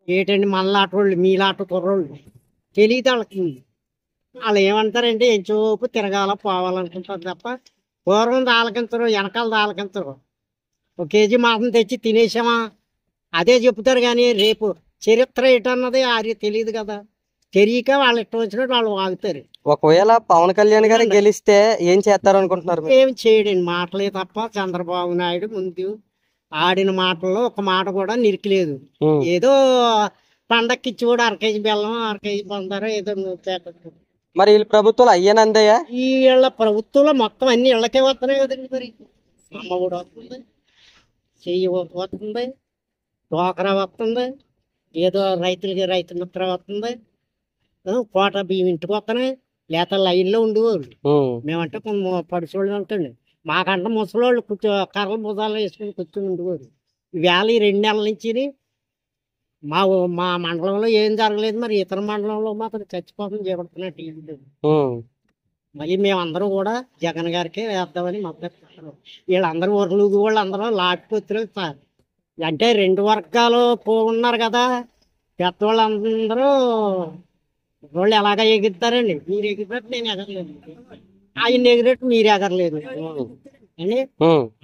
ఏంటండి మనలాటోళ్ళు మీలాట కుర్రోళ్ళు తెలియదు వాళ్ళకి. వాళ్ళు ఏమంటారంటే ఎంచోపు తిరగాల పోవాలనుకుంటారు తప్ప పూర్వం దాలకించరు, వెనకాల దాలకించరు. ఒక కేజీ మాంసం తెచ్చి తినేసామా అదే చెప్తారు. కానీ రేపు చరిత్ర ఏంటన్నది అది తెలియదు కదా. తెలియక వాళ్ళు ఇష్టం వచ్చినట్టు వాళ్ళు వాగుతారు. ఒకవేళ పవన్ కళ్యాణ్ గారు గెలిస్తే ఏం చేస్తారు అనుకుంటున్నారు? ఏం చేయడండి, మాటలే తప్ప. చంద్రబాబు నాయుడు ముందు ఆడిన మాటల్లో ఒక మాట కూడా నిరికిలేదు. ఏదో పండక్కి ఇచ్చి కూడా 1 కేజీ బెల్లం 1 కేజీ పందారు ఏదో. మరి వీళ్ళ ప్రభుత్వాలు అయ్యానందయ్యా? ఈ ఇళ్ళ ప్రభుత్వంలో మొత్తం అన్ని ఇళ్ళకే వస్తున్నాయి కదండి. మరి అమ్మ కూడా వస్తుంది, చెయ్యి వస్తుంది, డోకరా వస్తుంది, ఏదో రైతులకి రైతు మిత్ర వస్తుంది, కోట బియ్యం ఇంటికి వస్తున్నాయి. లేత లైన్లో ఉండేవాళ్ళు. మేమంటే కొంత పడిచోళ్ళు ఉంటుంది. మాకంటే ముసలోళ్ళు కర్రల భుజాలు వేసుకుని కూర్చొని ఉండేవారు. ఈవేళ ఈ 2 నెలల నుంచి మా మండలంలో ఏం జరగలేదు. మరి ఇతర మండలంలో మాత్రం చచ్చిపోతుంది చేపడుతున్నట్టు. మళ్ళీ మేమందరం కూడా జగన్ గారికే వేద్దామని మద్దతు. వీళ్ళందరూ ఊర్లు వాళ్ళందరూ లాక్కొచ్చారు సార్. అంటే 2 వర్గాలు ఉన్నారు కదా పెద్దవాళ్ళందరూ. వాళ్ళు ఎలాగ ఎగురుతారండి? మీరు ఎగిరినట్టు నేను ఎగరలేదు, ఆయన ఎగిరినట్టు మీరు ఎగరలేదు అని.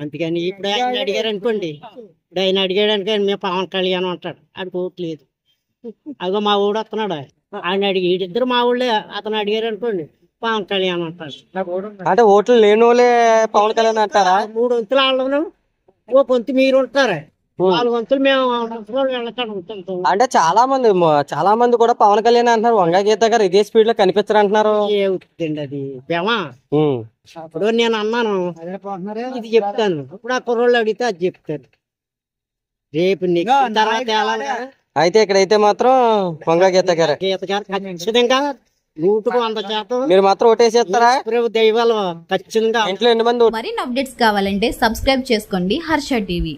అందుకని ఇప్పుడు ఆయన అడిగారు అనుకోండి, ఇప్పుడు ఆయన అడిగాడు అనుకోండి మేము పవన్ కళ్యాణ్ అంటాడు. అది ఓట్లేదు. అదిగో మా ఊడు వస్తున్నాడు, ఆయన అడిగి వీడిద్దరు మా ఊళ్ళే. అతను అడిగారు అనుకోండి పవన్ కళ్యాణ్ అంటాడు. అంటే ఓట్లు లేని వాళ్ళే పవన్ కళ్యాణ్ అంటారా? 3 వంతులు వాళ్ళను, ఓ పొంతు మీరు ఉంటారు, 4 వంతులు మేము వెళ్తాడు. అంటే చాలా మంది కూడా పవన్ కళ్యాణ్ అంటున్నారు. వంగ గీత గారు ఇదే స్పీడ్ లో కనిపించరు అంటున్నారు. ఏమవుతుందండి అది బేమా. అప్పుడు నేను అన్నాను ఇది చెప్తాను, ఇప్పుడు ఆ కుర్రోళ్ళు అడిగితే అది చెప్తాను. రేపు తర్వాత అయితే ఇక్కడైతే మాత్రం వంగ గీత గారు ఖచ్చితంగా 100% మీరు మాత్రం ఓటేసేస్తారా? దైవాలు ఖచ్చితంగా. ఇంట్లో ఎన్ని మంది? మరిన్ని అప్డేట్స్ కావాలంటే సబ్స్క్రైబ్ చేసుకోండి హర్ష టీవీ.